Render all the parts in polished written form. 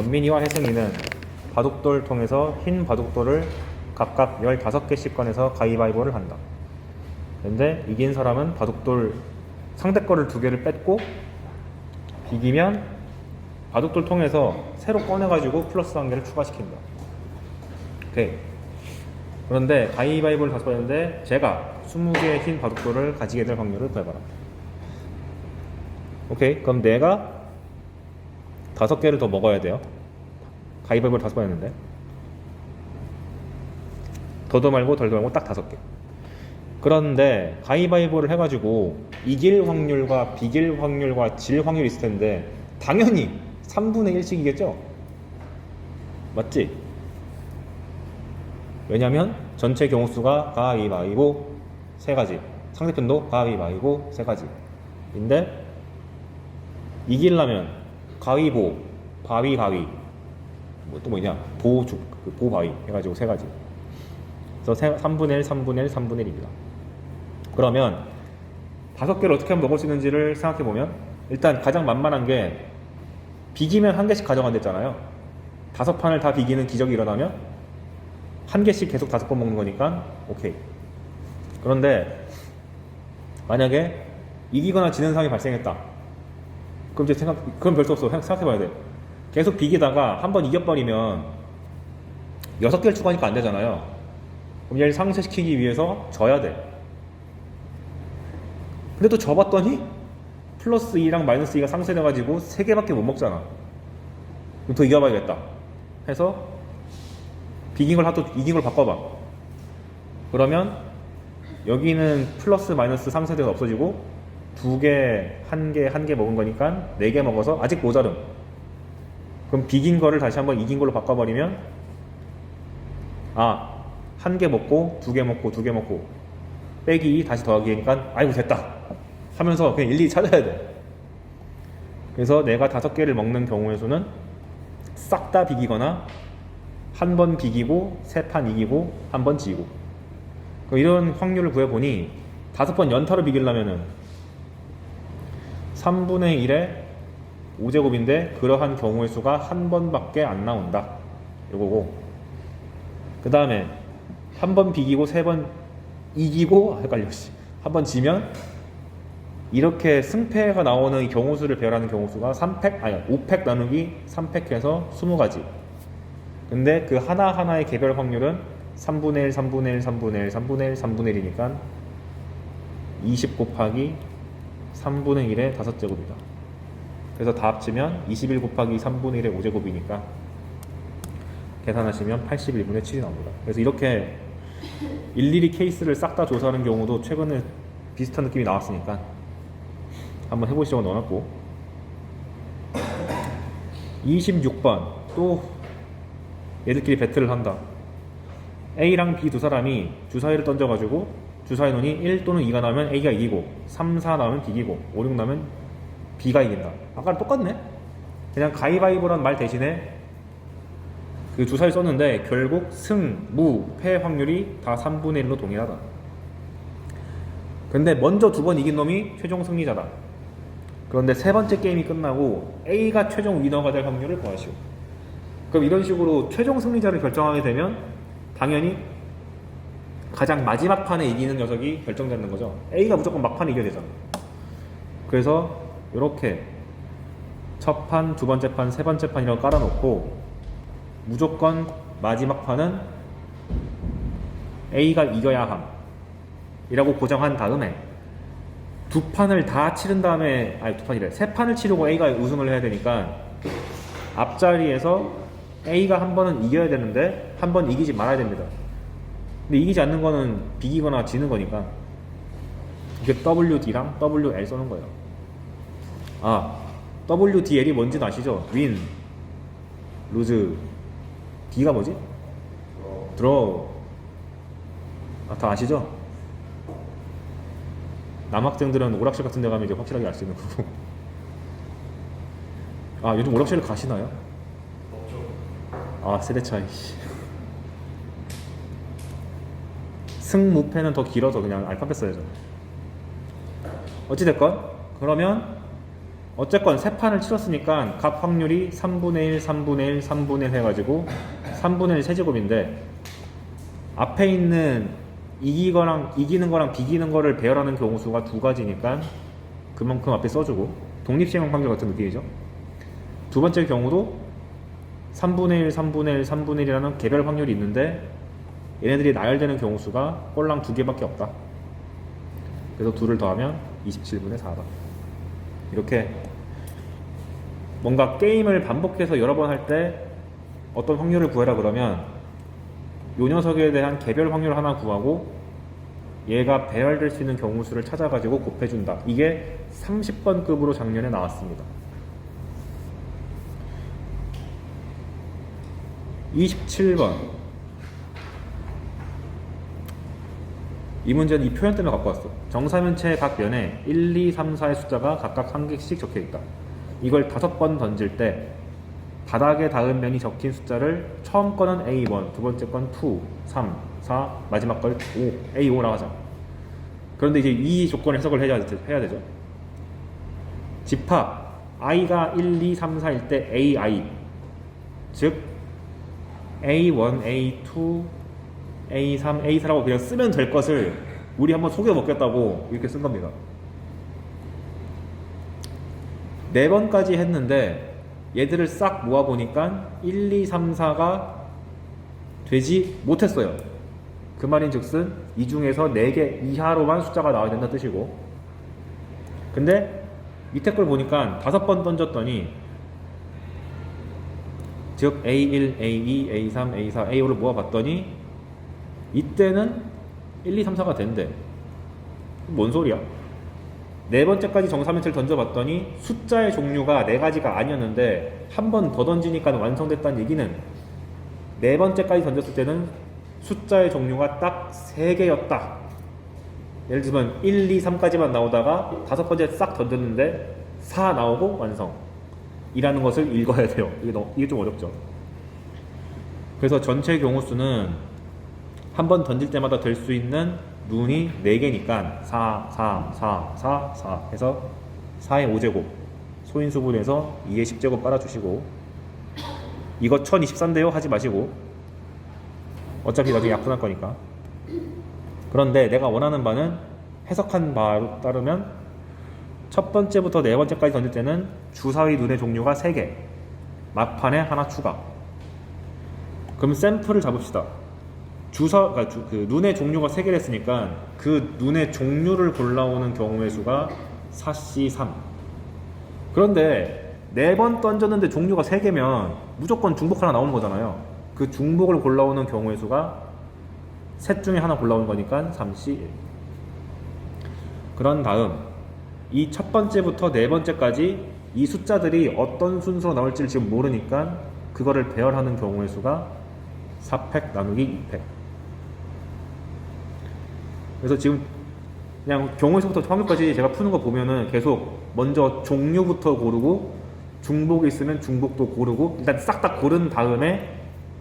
전민이와 혜승이는 바둑돌 통해서 흰 바둑돌을 각각 15개씩 꺼내서 가위바위보를 한다. 근데 이긴 사람은 바둑돌 상대 거를 2개를 뺐고 이기면 바둑돌 통해서 새로 꺼내가지고 플러스 1개를 추가시킨다. 오케이. 그런데 가위바위보를 5번 했는데 제가 20개의 흰 바둑돌을 가지게 될 확률을 구해봐라. 오케이. 그럼 내가 5개를 더 먹어야 돼요. 가위바위보를 5번 했는데 더도 말고 덜도 말고 딱 5개. 그런데 가위바위보를 해가지고 이길 확률과 비길 확률과 질 확률이 있을 텐데 당연히 3분의 1씩이겠죠? 맞지? 왜냐면 전체 경우수가 가위바위보 3가지, 상대편도 가위바위보 3가지 인데 이기려면 가위보, 바위바위 뭐 또 뭐냐 보바위 해가지고 3가지. 그래서 3분의 1, 3분의 1, 3분의 1입니다. 그러면 5개를 어떻게 하면 먹을 수 있는지를 생각해보면 일단 가장 만만한 게 비기면 1개씩 가져간댔잖아요. 5판을 다 비기는 기적이 일어나면 1개씩 계속 5번 먹는 거니까 오케이. 그런데 만약에 이기거나 지는 상황이 발생했다. 그럼 이제 그럼 별 수 없어. 생각해봐야 돼. 계속 비기다가 한번 이겨버리면 6개를 추가하니까 안 되잖아요. 그럼 얘를 상쇄시키기 위해서 져야 돼. 근데 또 져봤더니 플러스 2랑 마이너스 2가 상쇄돼가지고 3개밖에 못 먹잖아. 그럼 더 이겨봐야겠다 해서 이긴 걸 바꿔봐. 그러면 여기는 플러스 마이너스 상쇄돼서 없어지고 2개, 1개 먹은 거니까 4개 먹어서 아직 모자름. 그럼 비긴 거를 다시 한번 이긴 걸로 바꿔버리면 1개 먹고 2개 먹고 2개 먹고 빼기 다시 더하기니까 아이고 됐다 하면서 그냥 일일이 찾아야 돼. 그래서 내가 5개를 먹는 경우의 수는 싹 다 비기거나 한 번 비기고 3판 이기고 한 번 지고. 이런 확률을 구해보니 5번 연타로 비기려면은 3분의 1의 5제곱인데 그러한 경우의 수가 한 번밖에 안 나온다 이거고, 그 다음에 한 번 비기고 3번 이기고 헷갈려 한 번 지면 이렇게 승패가 나오는 경우수를 배열하는 경우수가 5팩 나누기 3팩 해서 20가지. 근데 그 하나하나의 개별 확률은 3분의 1, 3분의 1, 3분의 1, 3분의 1, 3분의 1이니까 20 곱하기 3분의 1의 5제곱이다. 그래서 다 합치면 21 곱하기 3분의 1의 5제곱이니까 계산하시면 81분의 7이 나옵니다. 그래서 이렇게 일일이 케이스를 싹 다 조사하는 경우도 최근에 비슷한 느낌이 나왔으니까 한번 해보시라고 넣어놨고, 26번 또 얘들끼리 배틀을 한다. A랑 B 두 사람이 주사위를 던져가지고 주사위 논이 1 또는 2가 나오면 A가 이기고 3, 4 나오면 B 이기고 5, 6 나오면 B가 이긴다. 아까랑 똑같네? 그냥 가위바위보란 말 대신에 그 주사위 썼는데 결국 승, 무, 패 확률이 다 3분의 1로 동일하다. 근데 먼저 2번 이긴 놈이 최종 승리자다. 그런데 3번째 게임이 끝나고 A가 최종 위너가 될 확률을 구하시오. 그럼 이런 식으로 최종 승리자를 결정하게 되면 당연히 가장 마지막 판에 이기는 녀석이 결정되는 거죠. A가 무조건 막판에 이겨야 되잖아. 그래서 이렇게 첫 판, 두 번째 판, 세 번째 판이라고 깔아놓고 무조건 마지막 판은 A가 이겨야 함 이라고 고정한 다음에 두 판을 다 치른 다음에 세 판을 치르고 A가 우승을 해야 되니까 앞자리에서 A가 한 번은 이겨야 되는데 한 번 이기지 말아야 됩니다. 근데 이기지 않는 거는 비기거나 지는 거니까 이게 WD랑 WL 써는 거예요. WDL이 뭔지는 아시죠? 윈, 루즈, D가 뭐지? 드로우. 다 아시죠? 남학생들은 오락실 같은 데 가면 이제 확실하게 알 수 있는 거고. 요즘 오락실 가시나요? 세대 차이. 승무패는 더 길어서 그냥 알파벳 써야죠. 어찌됐건 그러면 어쨌건 세 판을 치렀으니까 각 확률이 3분의 1, 3분의 1, 3분의 1 해가지고 3분의 1 세제곱인데 앞에 있는 이기는 거랑 비기는 거를 배열하는 경우 수가 두 가지니까 그만큼 앞에 써주고 독립시행 확률 같은 느낌이죠. 두 번째 경우도 3분의 1, 3분의 1, 3분의 1이라는 개별 확률이 있는데 얘네들이 나열되는 경우 수가 꼴랑 두 개밖에 없다. 그래서 둘을 더하면 27분의 4다. 이렇게 뭔가 게임을 반복해서 여러 번 할 때 어떤 확률을 구해라 그러면 요 녀석에 대한 개별 확률 하나 구하고 얘가 배열될 수 있는 경우 수를 찾아가지고 곱해준다. 이게 30번급으로 작년에 나왔습니다. 27번. 이 문제는 이 표현 때문에 갖고 왔어. 정사면체의 각 면에 1, 2, 3, 4의 숫자가 각각 한 개씩 적혀 있다. 이걸 5번 던질 때 바닥에 닿은 면이 적힌 숫자를 처음 거는 A1, 두 번째 건 2, 3, 4, 마지막 걸 5, A5라고 하자. 그런데 이제 이 조건을 해석을 해야 되죠. 집합 i가 1, 2, 3, 4일 때 AI, 즉 A1, A2, A3, A4라고 그냥 쓰면 될 것을 우리 한번 속여 먹겠다고 이렇게 쓴 겁니다. 4번까지 했는데 얘들을 싹 모아보니까 1, 2, 3, 4가 되지 못했어요. 그 말인즉슨 이 중에서 4개 이하로만 숫자가 나와야 된다는 뜻이고, 근데 밑에 걸 보니까 5번 던졌더니 즉 A1, A2, A3, A4, A5를 모아봤더니 이때는 1, 2, 3, 4가 된대. 뭔 소리야? 4번째까지 정사면체를 던져봤더니 숫자의 종류가 4가지가 아니었는데 한 번 더 던지니까 완성됐다는 얘기는 4번째까지 던졌을 때는 숫자의 종류가 딱 3개였다. 예를 들면 1, 2, 3까지만 나오다가 5번째 싹 던졌는데 4 나오고 완성 이라는 것을 읽어야 돼요. 이게 좀 어렵죠. 그래서 전체 경우 수는 한 번 던질 때마다 될 수 있는 눈이 4개니까 4, 4, 4, 4, 4 해서 4의 5제곱 소인수분해서 2의 10제곱 빨아주시고, 이거 1023대요 하지 마시고 어차피 나중에 약분할 거니까. 그런데 내가 원하는 바는 해석한 바로 따르면 첫 번째부터 4번째까지 던질 때는 주사위 눈의 종류가 3개, 막판에 하나 추가. 그럼 샘플을 잡읍시다. 그러니까 그 눈의 종류가 3개를 했으니까 그 눈의 종류를 골라오는 경우의 수가 4C3. 그런데 4번 던졌는데 종류가 3개면 무조건 중복 하나 나오는 거잖아요. 그 중복을 골라오는 경우의 수가 셋 중에 하나 골라오는 거니까 3C1. 그런 다음 이 첫 번째부터 4번째까지 이 숫자들이 어떤 순서로 나올지를 지금 모르니까 그거를 배열하는 경우의 수가 4팩 나누기 2팩. 그래서 지금 그냥 경우에서부터 확률까지 제가 푸는 거 보면은 계속 먼저 종류부터 고르고 중복이 있으면 중복도 고르고 일단 싹 다 고른 다음에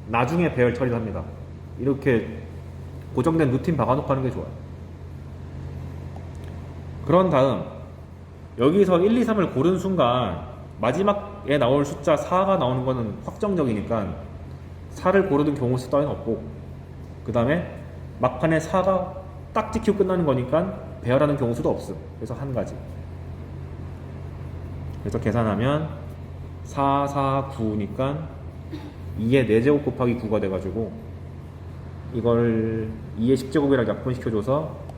나중에 배열 처리를 합니다. 이렇게 고정된 루틴 박아놓고 하는 게 좋아요. 그런 다음 여기서 1, 2, 3을 고른 순간 마지막에 나올 숫자 4가 나오는 거는 확정적이니까 4를 고르는 경우 수 따위는 없고, 그 다음에 막판에 4가 딱 찍히고 끝나는 거니까 배열하는 경우 수도 없음. 그래서 한 가지. 그래서 계산하면 4, 4, 9니까 2의 4제곱 곱하기 9가 돼가지고 이걸 2의 10제곱이라고 약분시켜줘서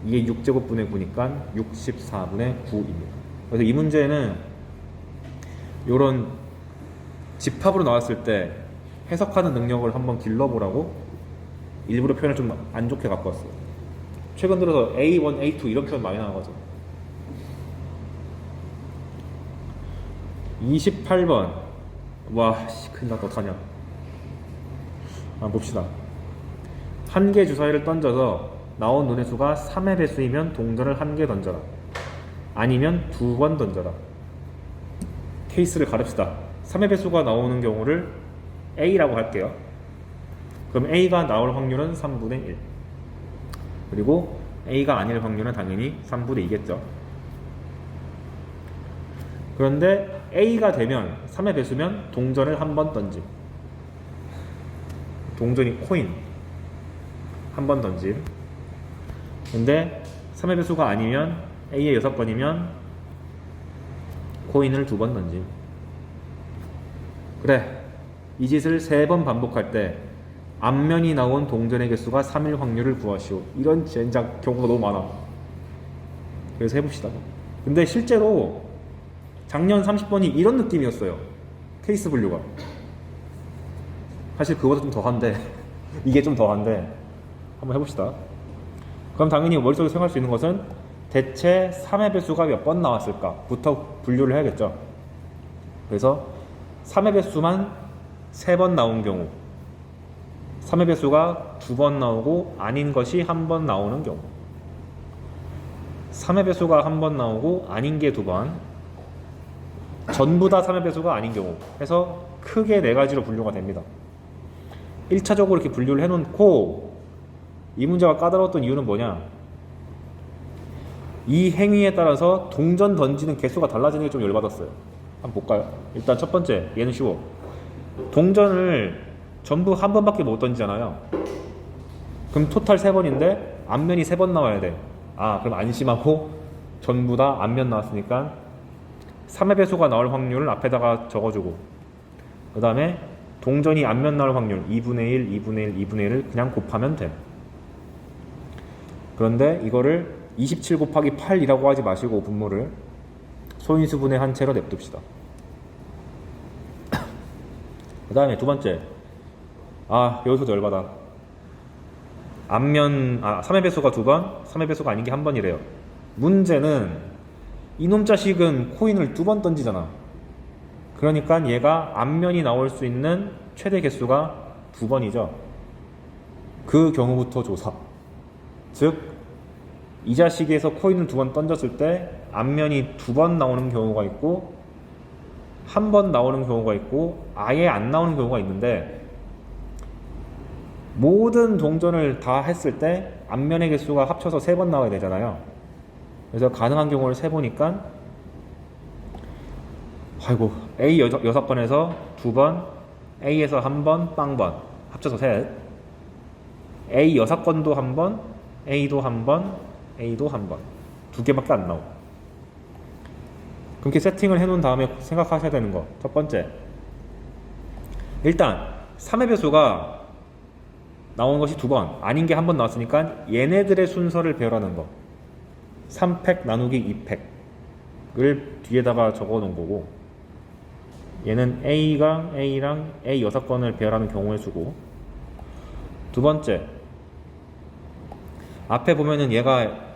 2의 6제곱분의 9니까 64분의 9입니다. 그래서 이 문제는 이런 집합으로 나왔을 때 해석하는 능력을 한번 길러보라고 일부러 표현을 좀 안 좋게 갖고 왔어요. 최근 들어서 A1, A2 이런 표현 많이 나와가지고. 28번. 와, 큰일 났다. 어떡하냐. 봅시다. 한 개 주사위를 던져서 나온 눈의 수가 3의 배수이면 동전을 한 개 던져라. 아니면 2번 던져라. 케이스를 가릅시다. 3의 배수가 나오는 경우를 A라고 할게요. 그럼 A가 나올 확률은 3분의 1. 그리고 A가 아닐 확률은 당연히 3분의 2겠죠. 그런데 A가 되면 3의 배수면 동전을 한 번 던짐. 동전이 코인 한 번 던짐. 근데 3의 배수가 아니면 A의 6번이면 코인을 2번 던짐. 그래, 이 짓을 3번 반복할 때 앞면이 나온 동전의 개수가 3일 확률을 구하시오. 이런 젠장 경우가 너무 많아. 그래서 해봅시다. 근데 실제로 작년 30번이 이런 느낌이었어요. 케이스 분류가. 사실 그거보다 좀 더한데 이게 좀 더한데 한번 해봅시다. 그럼 당연히 머릿속에 생각할 수 있는 것은 대체 3의 배수가 몇 번 나왔을까 부터 분류를 해야겠죠. 그래서 3의 배수만 3번 나온 경우, 3의 배수가 2번 나오고 아닌 것이 1번 나오는 경우, 3의 배수가 1번 나오고 아닌 게 2번, 전부 다 3의 배수가 아닌 경우 해서 크게 4가지로 분류가 됩니다. 1차적으로 이렇게 분류를 해놓고 이 문제가 까다로웠던 이유는 뭐냐, 이 행위에 따라서 동전 던지는 개수가 달라지는 게 좀 열받았어요. 한번 볼까요? 일단 첫 번째, 얘는 쉬워. 동전을 전부 한 번밖에 못 던지잖아요. 그럼 토탈 3번인데 앞면이 3번 나와야 돼. 아, 그럼 안심하고 전부 다 앞면 나왔으니까 3의 배수가 나올 확률을 앞에다가 적어주고, 그 다음에 동전이 앞면 나올 확률 2분의 1, 2분의 1, 2분의 1을 그냥 곱하면 돼. 그런데 이거를 27 곱하기 8이라고 하지 마시고 분모를 소인수분의 한 채로 냅둡시다. 그 다음에 두 번째, 여기서도 열받아. 앞면 3의 배수가 2번, 3의 배수가 아닌 게 1번이래요. 문제는 이놈 자식은 코인을 2번 던지잖아. 그러니까 얘가 앞면이 나올 수 있는 최대 개수가 2번이죠. 그 경우부터 조사. 즉 이 자식에서 코인을 2번 던졌을 때 앞면이 2번 나오는 경우가 있고 1번 나오는 경우가 있고 아예 안 나오는 경우가 있는데, 모든 동전을 다 했을 때 앞면의 개수가 합쳐서 3번 나와야 되잖아요. 그래서 가능한 경우를 세보니까 A 6번에서 2번, A에서 1번, 빵번 합쳐서 셋, A 6건도 1번, A도 1번, A도 1번, 2개밖에 안 나오고. 그렇게 세팅을 해놓은 다음에 생각하셔야 되는 거, 첫 번째, 일단 3의 배수가 나온 것이 2번, 아닌 게 1번 나왔으니까 얘네들의 순서를 배열하는 거, 3팩 나누기 2팩을 뒤에다가 적어 놓은 거고, 얘는 A랑 A랑 A 6건을 배열하는 경우의 수고. 두 번째, 앞에 보면은 얘가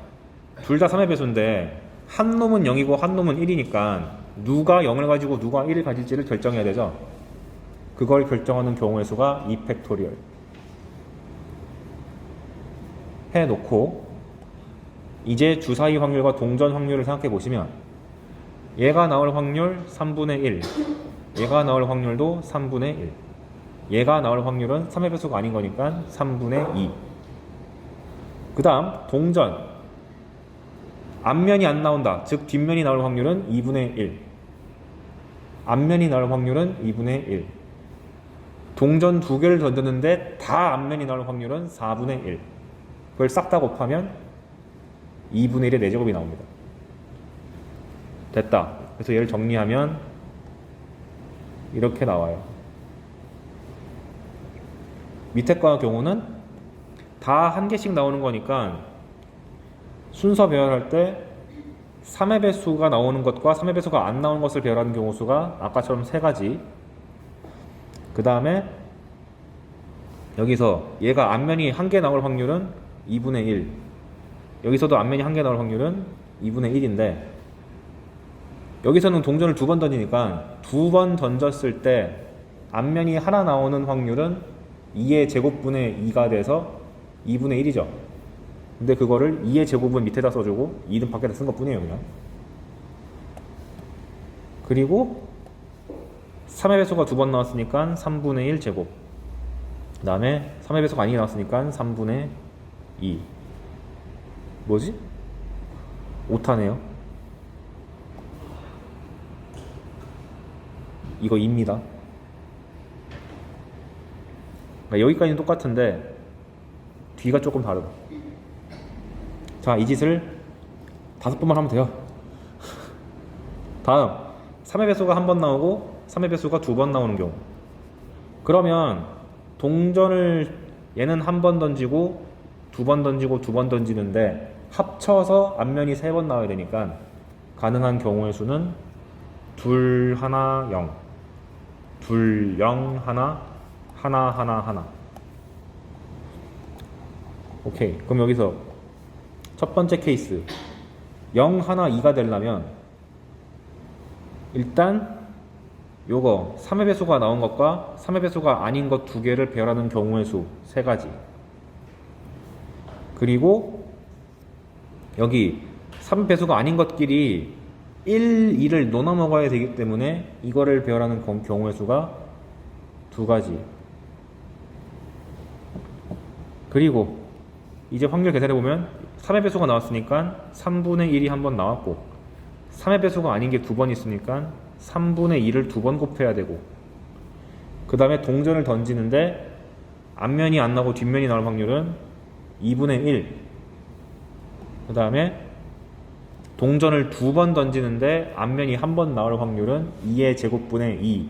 둘 다 3의 배수인데 한 놈은 0이고 한 놈은 1이니까 누가 0을 가지고 누가 1을 가질지를 결정해야 되죠. 그걸 결정하는 경우의 수가 2팩토리얼 해놓고, 이제 주사위 확률과 동전 확률을 생각해 보시면 얘가 나올 확률 3분의 1, 얘가 나올 확률도 3분의 1, 얘가 나올 확률은 3의 배수가 아닌 거니까 3분의 2. 그 다음 동전, 앞면이 안 나온다, 즉 뒷면이 나올 확률은 2분의 1, 앞면이 나올 확률은 2분의 1. 동전 2개를 던졌는데 다 앞면이 나올 확률은 4분의 1. 그걸 싹 다 곱하면 2분의 1의 4제곱이 나옵니다. 됐다. 그래서 얘를 정리하면 이렇게 나와요. 밑에 거 경우는 다 한 개씩 나오는 거니까 순서 배열할 때 3의 배수가 나오는 것과 3의 배수가 안 나오는 것을 배열하는 경우 수가 아까처럼 3가지. 그 다음에 여기서 얘가 앞면이 1개 나올 확률은 2분의 1, 여기서도 앞면이 1개 나올 확률은 2분의 1인데, 여기서는 동전을 2번 던지니까 2번 던졌을 때 앞면이 하나 나오는 확률은 2의 제곱분의 2가 돼서 2분의 1이죠. 근데 그거를 2의 제곱은 밑에다 써주고 2는 밖에다 쓴 것 뿐이에요, 그냥. 그리고 3의 배수가 2번 나왔으니까 3분의 1 제곱. 그 다음에 3의 배수가 아니게 나왔으니까 3분의 2. 뭐지? 오타네요. 이거 2입니다. 여기까지는 똑같은데 뒤가 조금 다르다. 자, 이 짓을 5번만 하면 돼요. 다음 3의 배수가 한 번 나오고 3의 배수가 2번 나오는 경우. 그러면 동전을 얘는 한 번 던지고 2번 던지고 2번 던지는데 합쳐서 앞면이 3번 나와야 되니까 가능한 경우의 수는 2, 1, 0, 2, 0, 1, 1, 1, 1. 오케이. 그럼 여기서 첫 번째 케이스 0, 1, 2가 되려면 일단 요거 3의 배수가 나온 것과 3의 배수가 아닌 것 2개를 배열하는 경우의 수 3가지. 그리고 여기 3 배수가 아닌 것끼리 1, 2를 나눠 먹어야 되기 때문에 이거를 배열하는 경우의 수가 2가지. 그리고 이제 확률 계산해보면 3의 배수가 나왔으니까 3분의 1이 한 번 나왔고 3의 배수가 아닌 게 2번 있으니까 3분의 1을 2번 곱해야 되고 그 다음에 동전을 던지는데 앞면이 안 나오고 뒷면이 나올 확률은 2분의 1. 그 다음에 동전을 2번 던지는데 앞면이 한 번 나올 확률은 2의 제곱분의 2.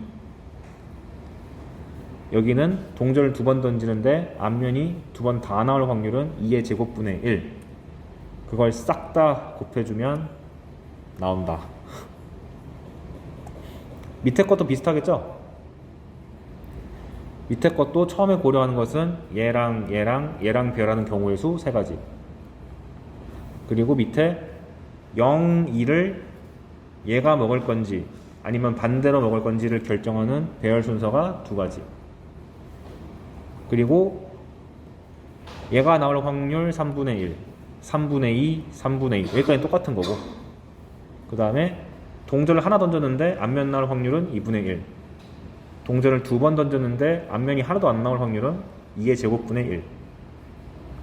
여기는 동전을 2번 던지는데 앞면이 2번 다 나올 확률은 2의 제곱분의 1. 그걸 싹 다 곱해주면 나온다. 밑에 것도 비슷하겠죠? 밑에 것도 처음에 고려하는 것은 얘랑 배열하는 경우의 수 3가지. 그리고 밑에 0, 2를 얘가 먹을 건지 아니면 반대로 먹을 건지를 결정하는 배열 순서가 2가지. 그리고 얘가 나올 확률 3분의 1, 3분의 2, 3분의 2 여기까지는 똑같은 거고 그 다음에 동전을 하나 던졌는데 앞면 나올 확률은 2분의 1. 동전을 2번 던졌는데 앞면이 하나도 안 나올 확률은 2의 제곱분의 1.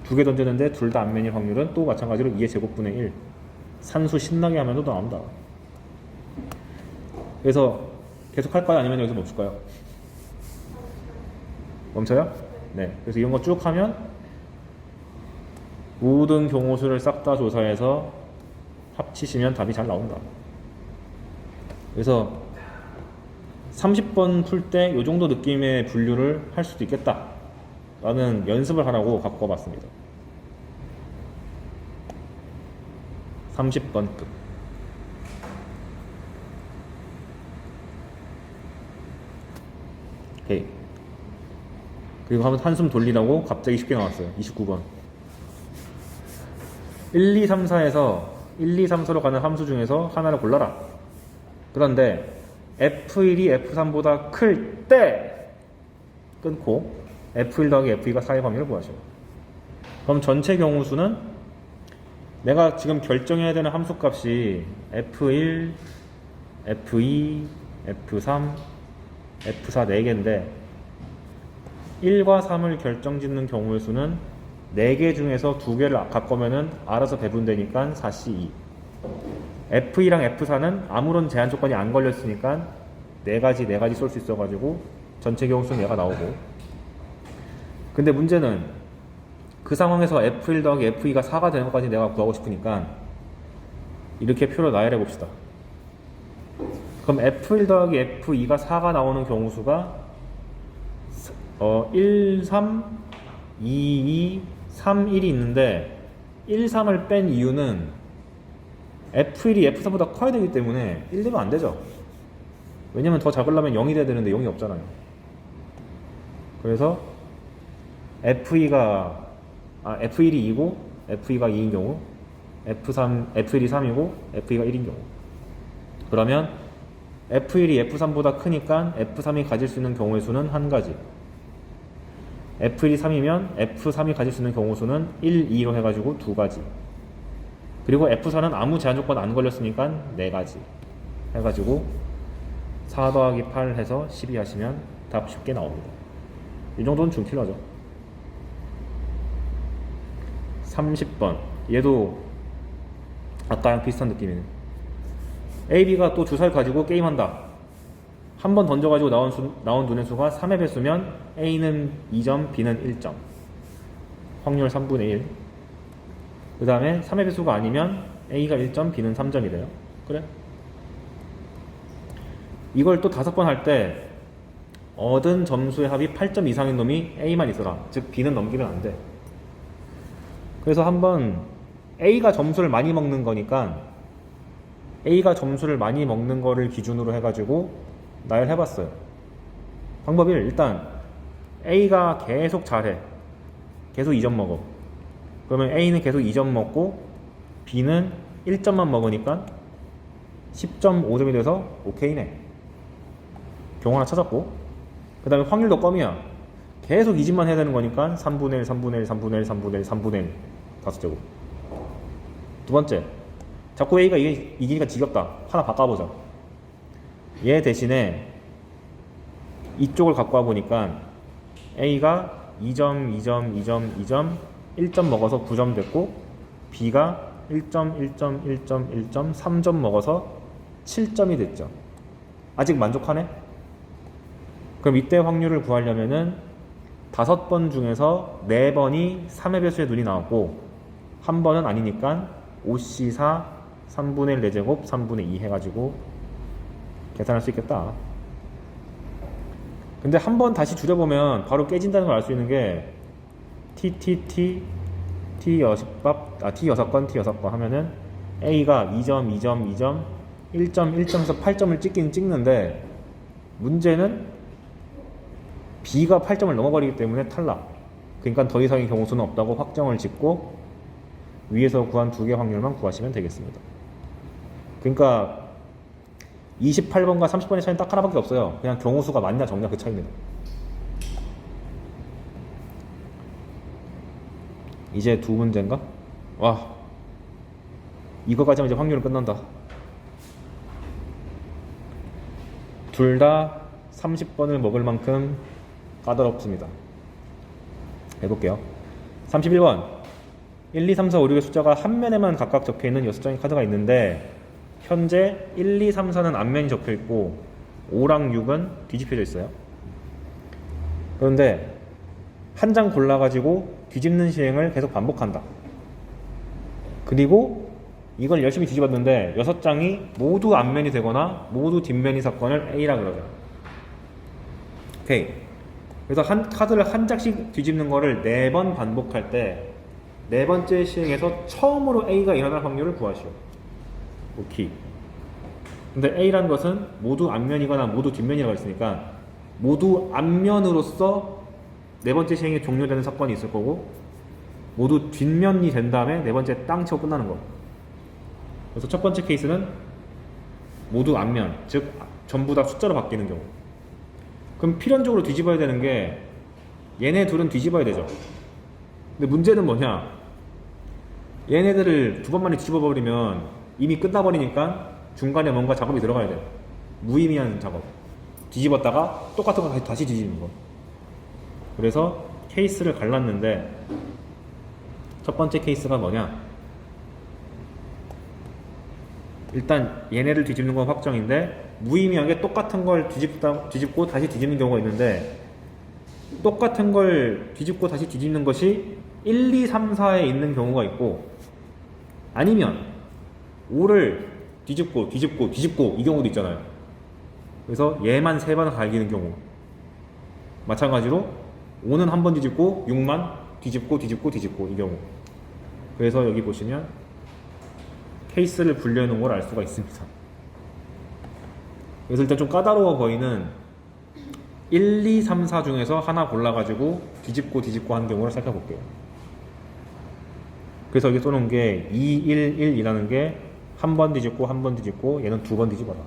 2개 던졌는데 둘 다 앞면일 확률은 또 마찬가지로 2의 제곱분의 1. 산수 신나게 하면 또 나온다. 그래서 계속 할까요? 아니면 여기서 멈출까요? 멈춰요? 네. 그래서 이런 거 쭉 하면 모든 경우수를 싹 다 조사해서 합치시면 답이 잘 나온다. 그래서 30번 풀 때 이 정도 느낌의 분류를 할 수도 있겠다 라는 연습을 하라고 갖고 와봤습니다. 30번급. 오케이. 그리고 한숨 돌리라고 갑자기 쉽게 나왔어요. 29번 1, 2, 3, 4에서 1, 2, 3, 4로 가는 함수 중에서 하나를 골라라. 그런데 F1이 F3보다 클 때 끊고 F1 더하기 F2가 4의 확률을 구하시오. 그럼 전체 경우수는 내가 지금 결정해야 되는 함수값이 F1, F2, F3, F4 4개인데 1과 3을 결정짓는 경우의 수는 4개 중에서 2개를 갖고면은 알아서 배분되니까 4C2. F2랑 F4는 아무런 제한 조건이 안 걸렸으니까 4가지 쏠 수 있어가지고 전체 경우수는 얘가 나오고. 근데 문제는 그 상황에서 F1 더하기 F2가 4가 되는 것까지 내가 구하고 싶으니까 이렇게 표를 나열해 봅시다. 그럼 F1 더하기 F2가 4가 나오는 경우수가 1, 3, 2, 2, 3, 1이 있는데 1, 3을 뺀 이유는 F1이 F4보다 커야 되기 때문에 1 되면 안 되죠. 왜냐면 더 작으려면 0이 돼야 되는데 0이 없잖아요. 그래서 F1이 2고 F2가 2인 경우 F1이 3이고 F2가 1인 경우 그러면 F1이 F3보다 크니까 F3이 가질 수 있는 경우의 수는 한 가지. F1이 3이면 F3이 가질 수 있는 경우 수는 1, 2로 해가지고 2가지. 그리고 F4는 아무 제한 조건 안 걸렸으니까 4가지 해가지고 4 더하기 8 해서 12 하시면 답 쉽게 나옵니다. 이 정도는 중킬러죠. 30번 얘도 아까랑 비슷한 느낌이네. A, B가 또 주사를 가지고 게임한다. 한 번 던져가지고 나온 눈의 수가 3의 배수면 A는 2점, B는 1점. 확률 3분의 1. 그 다음에 3의 배수가 아니면 A가 1점, B는 3점이래요. 그래? 이걸 또 5번 할 때 얻은 점수의 합이 8점 이상인 놈이 A만 있어라. 즉 B는 넘기면 안 돼. 그래서 한번 A가 점수를 많이 먹는 거니까 A가 점수를 많이 먹는 거를 기준으로 해가지고 나열해봤어요. 방법 1. 일단 A가 계속 잘해. 계속 2점 먹어. 그러면 A는 계속 2점 먹고 B는 1점만 먹으니까 10.5점이 돼서 오케이네. 경우 하나 찾았고, 그 다음에 확률도 껌이야. 계속 이 집만 해야 되는 거니까 3분의 1, 3분의 1, 3분의 1, 3분의 1, 3분의 1 다섯째고. 두 번째, 자꾸 A가 이기니까 지겹다. 하나 바꿔보자. 얘 대신에 이쪽을 갖고 와보니까 A가 2점, 2점, 2점, 2점, 1점 먹어서 9점 됐고, B가 1점, 1점, 1점, 1점, 3점 먹어서 7점이 됐죠. 아직 만족하네? 그럼 이때 확률을 구하려면은 5번 중에서 4번이 3의 배수의 눈이 나왔고 한 번은 아니니까 5C4 3분의 1 4제곱 3분의 2 해가지고 계산할 수 있겠다. 근데 한 번 다시 줄여보면 바로 깨진다는 걸 알 수 있는 게 T 6건 하면은 A가 2점, 2점, 2점, 1점, 1점에서 8점을 찍긴 찍는데 문제는 B가 8점을 넘어버리기 때문에 탈락. 그러니까 더 이상의 경우수는 없다고 확정을 짓고 위에서 구한 2개 확률만 구하시면 되겠습니다. 그러니까 28번과 30번의 차이는 딱 하나밖에 없어요. 그냥 경우수가 맞냐 적냐 그 차이입니다. 이제 두 문제인가? 와, 이거까지 하면 이제 확률은 끝난다. 둘 다 30번을 먹을 만큼 까다롭습니다. 해볼게요. 31번 1, 2, 3, 4, 5, 6의 숫자가 한 면에만 각각 적혀있는 6장의 카드가 있는데 현재 1, 2, 3, 4는 앞면이 적혀있고 5랑 6은 뒤집혀져 있어요. 그런데 한 장 골라가지고 뒤집는 시행을 계속 반복한다. 그리고 이걸 열심히 뒤집었는데 6장이 모두 앞면이 되거나 모두 뒷면이 사건을 A라 그러죠. 오케이. 그래서 한 카드를 한 장씩 뒤집는 거를 4번 반복할 때 4번째 시행에서 처음으로 A가 일어날 확률을 구하시오. 오케이. 근데 A라는 것은 모두 앞면이거나 모두 뒷면이라고 했으니까 모두 앞면으로서 4번째 시행이 종료되는 사건이 있을 거고 모두 뒷면이 된 다음에 4번째 땅 치고 끝나는 거. 그래서 첫 번째 케이스는 모두 앞면, 즉 전부 다 숫자로 바뀌는 경우. 그럼 필연적으로 뒤집어야 되는 게 얘네 둘은 뒤집어야 되죠. 근데 문제는 뭐냐, 얘네들을 2번 만에 뒤집어 버리면 이미 끝나버리니까 중간에 뭔가 작업이 들어가야 돼요. 무의미한 작업. 뒤집었다가 똑같은 거 다시 뒤집는 거. 그래서 케이스를 갈랐는데 첫 번째 케이스가 뭐냐, 일단 얘네를 뒤집는 건 확정인데 무의미하게 똑같은 걸 뒤집고 다시 뒤집는 경우가 있는데 똑같은 걸 뒤집고 다시 뒤집는 것이 1, 2, 3, 4에 있는 경우가 있고 아니면 5를 뒤집고 이 경우도 있잖아요. 그래서 얘만 3번 갈기는 경우. 마찬가지로 5는 한 번 뒤집고 6만 뒤집고 이 경우. 그래서 여기 보시면 케이스를 분류해 놓은 걸 알 수가 있습니다. 그래서 일단 좀 까다로워 보이는 1, 2, 3, 4 중에서 하나 골라가지고 뒤집고 한 경우를 살펴볼게요. 그래서 여기 써놓은 게 2, 1, 1이라는 게 한 번 뒤집고 얘는 2번 뒤집어라.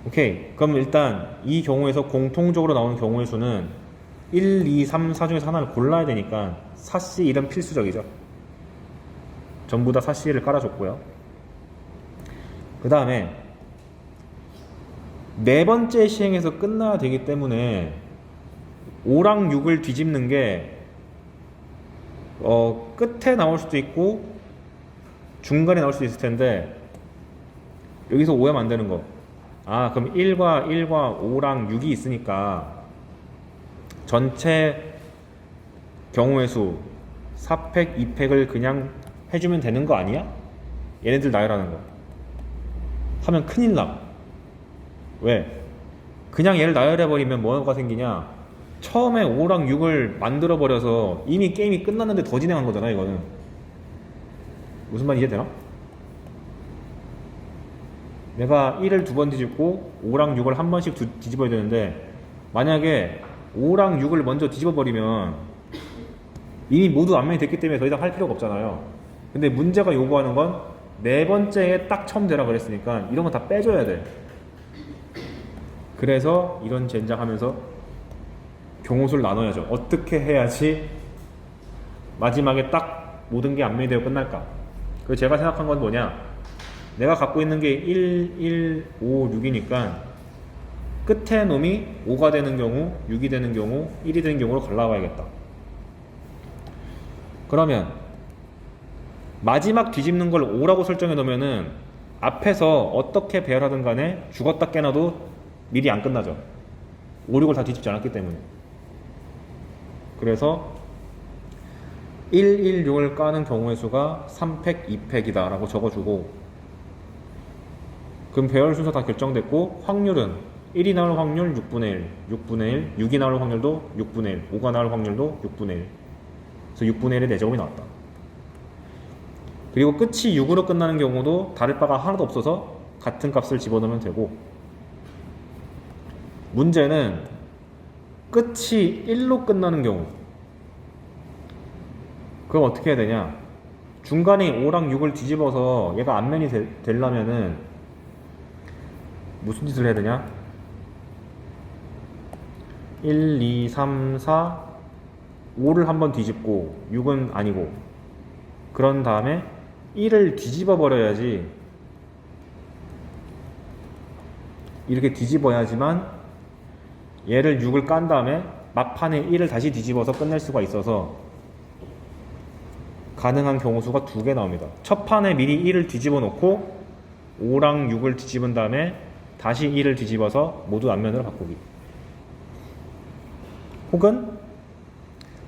오케이. 그럼 일단 이 경우에서 공통적으로 나오는 경우의 수는 1, 2, 3, 4 중에서 하나를 골라야 되니까 4C 1은 필수적이죠. 전부 다 4C를 깔아줬고요. 그 다음에 4번째 시행에서 끝나야 되기 때문에 5랑 6을 뒤집는 게 끝에 나올 수도 있고 중간에 나올 수도 있을 텐데 여기서 오해하면 안 되는 거, 아, 그럼 1과 5랑 6이 있으니까 전체 경우의 수 4팩, 2팩을 그냥 해주면 되는 거 아니야? 얘네들 나열하는 거 하면 큰일 나. 왜? 그냥 얘를 나열해버리면 뭐가 생기냐? 처음에 5랑 6을 만들어버려서 이미 게임이 끝났는데 더 진행한 거잖아, 이거는. 무슨 말인지 이해되나? 내가 1을 2번 뒤집고 5랑 6을 한 번씩 뒤집어야 되는데, 만약에 5랑 6을 먼저 뒤집어버리면 이미 모두 암면이 됐기 때문에 더 이상 할 필요가 없잖아요. 근데 문제가 요구하는 건 네 번째에 딱 처음 되라 그랬으니까 이런 거 다 빼줘야 돼. 그래서 이런 젠장 하면서 경우수를 나눠야죠. 어떻게 해야지 마지막에 딱 모든 게 암면이 되고 끝날까? 그래서 제가 생각한 건 뭐냐, 내가 갖고 있는 게 1, 5, 6이니까 끝에 놈이 5가 되는 경우, 6이 되는 경우, 1이 되는 경우로 갈라봐야겠다. 그러면 마지막 뒤집는 걸 5라고 설정해 놓으면은 앞에서 어떻게 배열하든 간에 죽었다 깨나도 미리 안 끝나죠. 5, 6을 다 뒤집지 않았기 때문에. 그래서 1, 1, 6을 까는 경우의 수가 3팩, 2팩이다 라고 적어주고, 그럼 배열 순서 다 결정됐고, 확률은 1이 나올 확률 6분의 1, 6분의 1, 6이 나올 확률도 6분의 1, 5가 나올 확률도 6분의 1. 그래서 6분의 1의 4제곱이 나왔다. 그리고 끝이 6으로 끝나는 경우도 다를 바가 하나도 없어서 같은 값을 집어넣으면 되고, 문제는 끝이 1로 끝나는 경우, 그럼 어떻게 해야 되냐, 중간에 5랑 6을 뒤집어서 얘가 앞면이 되려면은 무슨 짓을 해야 되냐, 1, 2, 3, 4, 5를 한번 뒤집고 6은 아니고, 그런 다음에 1을 뒤집어 버려야지, 이렇게 뒤집어야지만 얘를 6을 깐 다음에 막판에 1을 다시 뒤집어서 끝낼 수가 있어서 가능한 경우 수가 2개 나옵니다. 첫 판에 미리 1을 뒤집어 놓고 5랑 6을 뒤집은 다음에 다시 1을 뒤집어서 모두 앞면으로 바꾸기, 혹은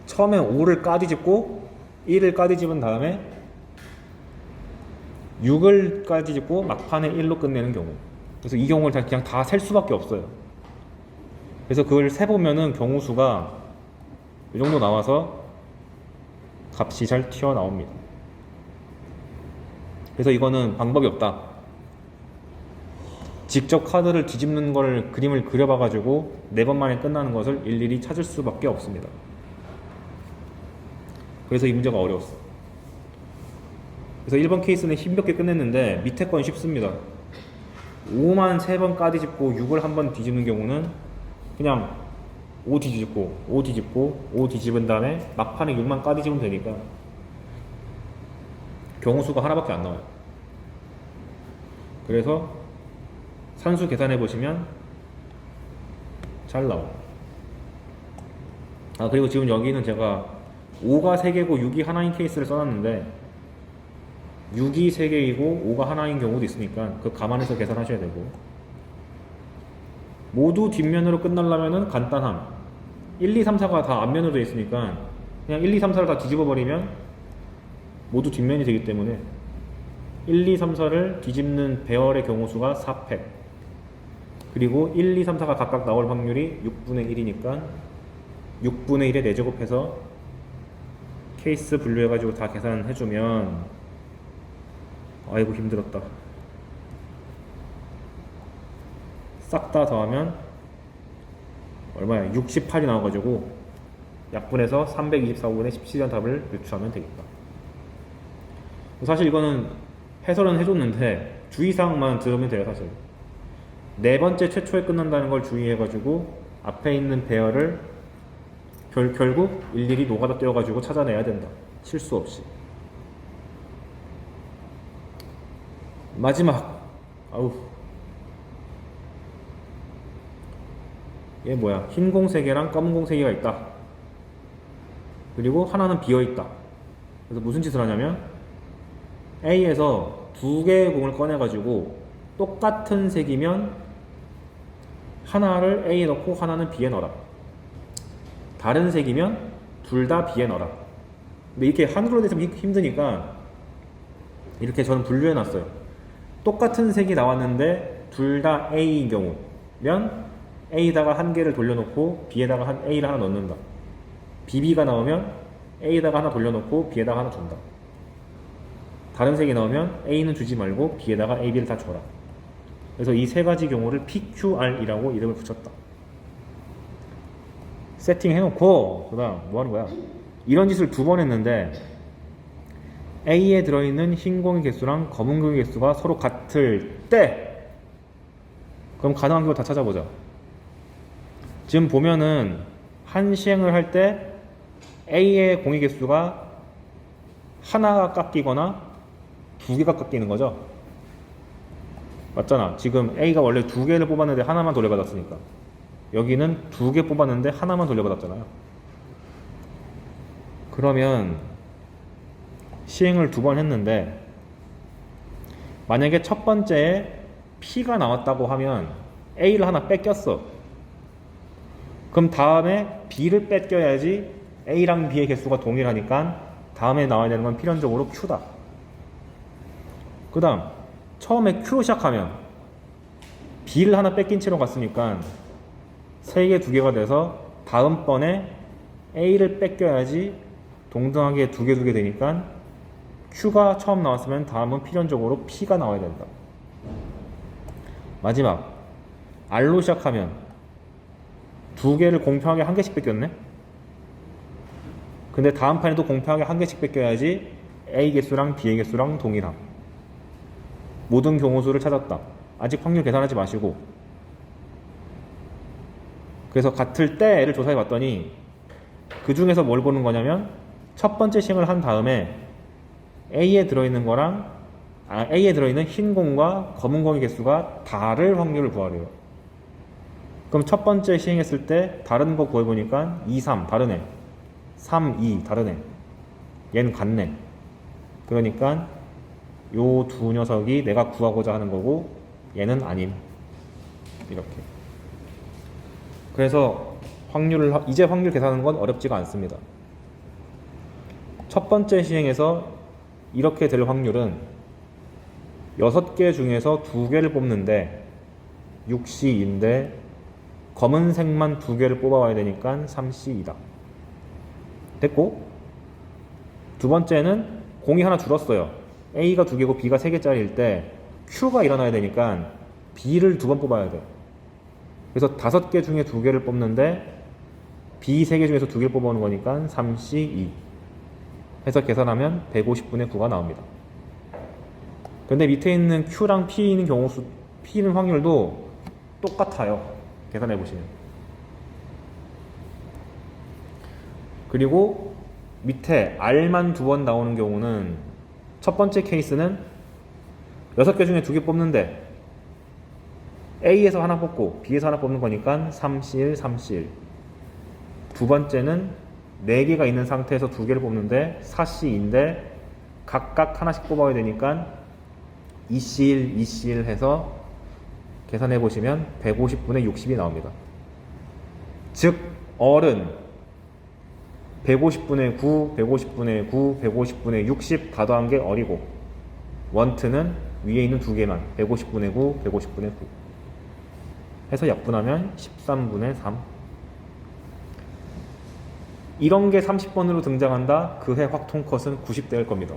처음에 5를 까뒤집고 1을 까뒤집은 다음에 6을 까뒤집고 막판에 1로 끝내는 경우. 그래서 이 경우를 그냥 다 셀 수밖에 없어요. 그래서 그걸 세보면은 경우 수가 이 정도 나와서 값이 잘 튀어나옵니다. 그래서 이거는 방법이 없다. 직접 카드를 뒤집는 걸 그림을 그려봐가지고 4번 만에 끝나는 것을 일일이 찾을 수밖에 없습니다. 그래서 이 문제가 어려웠어. 그래서 1번 케이스는 힘겹게 끝냈는데 밑에 건 쉽습니다. 5만 3번 까뒤집고 6을 한번 뒤집는 경우는 그냥 5 뒤집고 5 뒤집고 5 뒤집은 다음에 막판에 6만 까뒤집으면 되니까 경우 수가 하나밖에 안 나와요. 그래서 산수 계산해 보시면 잘 나와요. 아, 그리고 지금 여기는 제가 5가 3개고 6이 하나인 케이스를 써놨는데 6이 3개이고 5가 하나인 경우도 있으니까 그 감안해서 계산하셔야 되고, 모두 뒷면으로 끝나려면 간단함. 1, 2, 3, 4가 다 앞면으로 되어 있으니까 그냥 1, 2, 3, 4를 다 뒤집어 버리면 모두 뒷면이 되기 때문에 1, 2, 3, 4를 뒤집는 배열의 경우 수가 4팩, 그리고 1, 2, 3, 4가 각각 나올 확률이 6분의 1이니까 6분의 1에 4제곱해서 케이스 분류해가지고 다 계산해주면, 아이고 힘들었다. 싹 다 더하면 얼마야? 68이 나와가지고 약분해서 324분의 17이라는 답을 유추하면 되겠다. 사실 이거는 해설은 해줬는데 주의사항만 들으면 돼요. 사실 4번째 최초에 끝난다는 걸 주의해가지고 앞에 있는 배열을 결국 일일이 노가다 떼어가지고 찾아내야 된다. 실수 없이. 마지막, 아우, 얘 뭐야, 흰 공 3개랑 검은 공 3개가 있다. 그리고 하나는 비어있다. 그래서 무슨 짓을 하냐면 A에서 2개의 공을 꺼내가지고 똑같은 색이면 하나를 A에 넣고 하나는 B에 넣어라. 다른 색이면 둘 다 B에 넣어라. 근데 이렇게 한글로 돼서 힘드니까 이렇게 저는 분류해 놨어요. 똑같은 색이 나왔는데 둘 다 A인 경우면 A에다가 한 개를 돌려놓고 B에다가 A를 하나 넣는다. BB가 나오면 A에다가 하나 돌려놓고 B에다가 하나 준다. 다른 색이 나오면 A는 주지 말고 B에다가 A, B를 다 줘라. 그래서 이 세 가지 경우를 PQR이라고 이름을 붙였다. 세팅 해놓고 그 다음 뭐 하는 거야? 이런 짓을 2번 했는데 A에 들어있는 흰 공의 개수랑 검은 공의 개수가 서로 같을 때 그럼 가능한 경우 다 찾아보자. 지금 보면은 한 시행을 할 때 A의 공의 개수가 하나가 깎이거나 2개가 깎이는 거죠. 맞잖아. 지금 A가 원래 2개를 뽑았는데 하나만 돌려받았으니까 여기는 2개 뽑았는데 하나만 돌려받았잖아요. 그러면 시행을 2번 했는데 만약에 첫 번째에 P가 나왔다고 하면 A를 하나 뺏겼어. 그럼 다음에 B를 뺏겨야지 A랑 B의 개수가 동일하니까 다음에 나와야 되는 건 필연적으로 Q다. 그 다음 처음에 Q로 시작하면 B를 하나 뺏긴 채로 갔으니까 3개 2개가 돼서 다음번에 A를 뺏겨야지 동등하게 2개 2개 되니까 Q가 처음 나왔으면 다음은 필연적으로 P가 나와야 된다. 마지막 R로 시작하면 2개를 공평하게 1개씩 뺏겼네. 근데 다음 판에도 공평하게 1개씩 뺏겨야지 A 개수랑 B의 개수랑 동일함. 모든 경우수를 찾았다. 아직 확률 계산하지 마시고. 그래서 같을 때를 조사해 봤더니 그 중에서 뭘 보는 거냐면 첫 번째 시행을 한 다음에 A에 들어있는 거랑 A에 들어있는 흰 공과 검은 공의 개수가 다를 확률을 구하래요. 그럼 첫 번째 시행했을 때 다른 거 구해보니까 2, 3 다르네. 3, 2 다르네. 얘는 같네. 그러니까 요 두 녀석이 내가 구하고자 하는 거고 얘는 아님. 이렇게. 그래서 이제 확률 계산하는 건 어렵지가 않습니다. 첫 번째 시행에서 이렇게 될 확률은 6개 중에서 2개를 뽑는데 6C인데 검은색만 2개를 뽑아와야 되니까 3C이다. 됐고 두 번째는 공이 하나 줄었어요. A가 2개고 B가 3개짜리일 때 Q가 일어나야 되니까 B를 2번 뽑아야 돼. 그래서 5개 중에 2개를 뽑는데 B 3개 중에서 2개를 뽑아오는 거니까 3C2 해서 계산하면 150분의 9가 나옵니다. 근데 밑에 있는 Q랑 P는 경우수, P는 확률도 똑같아요. 계산해 보시면. 그리고 밑에 R만 2번 나오는 경우는 첫 번째 케이스는 6개 중에 2개 뽑는데 A에서 하나 뽑고 B에서 하나 뽑는 거니까 3C1, 3C1. 두 번째는 4개가 있는 상태에서 2개를 뽑는데 4C인데 각각 하나씩 뽑아야 되니까 2C1, 2C1 해서 계산해 보시면 150분의 60이 나옵니다. 즉 R은 150분의 9, 150분의 9, 150분의 60 다 더한 게 R이고 원트는 위에 있는 2개만 150분의 9, 150분의 9 해서 약분하면 13분의 3. 이런 게 30번으로 등장한다. 그 해 확통컷은 90대일 겁니다.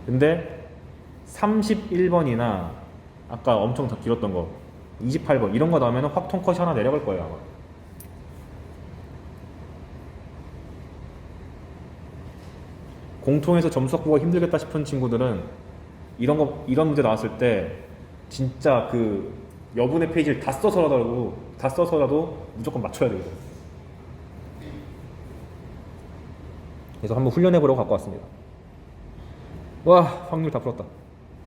근데 31번이나 아까 엄청 더 길었던 거 28번 이런 거 나오면 확통컷이 하나 내려갈 거예요 아마. 공통에서 점수 확보가 힘들겠다 싶은 친구들은 이런 문제 나왔을 때 진짜 그 여분의 페이지를 다 써서라도 무조건 맞춰야 되거든요. 그래서 한번 훈련해 보려고 갖고 왔습니다. 와, 확률 다 풀었다.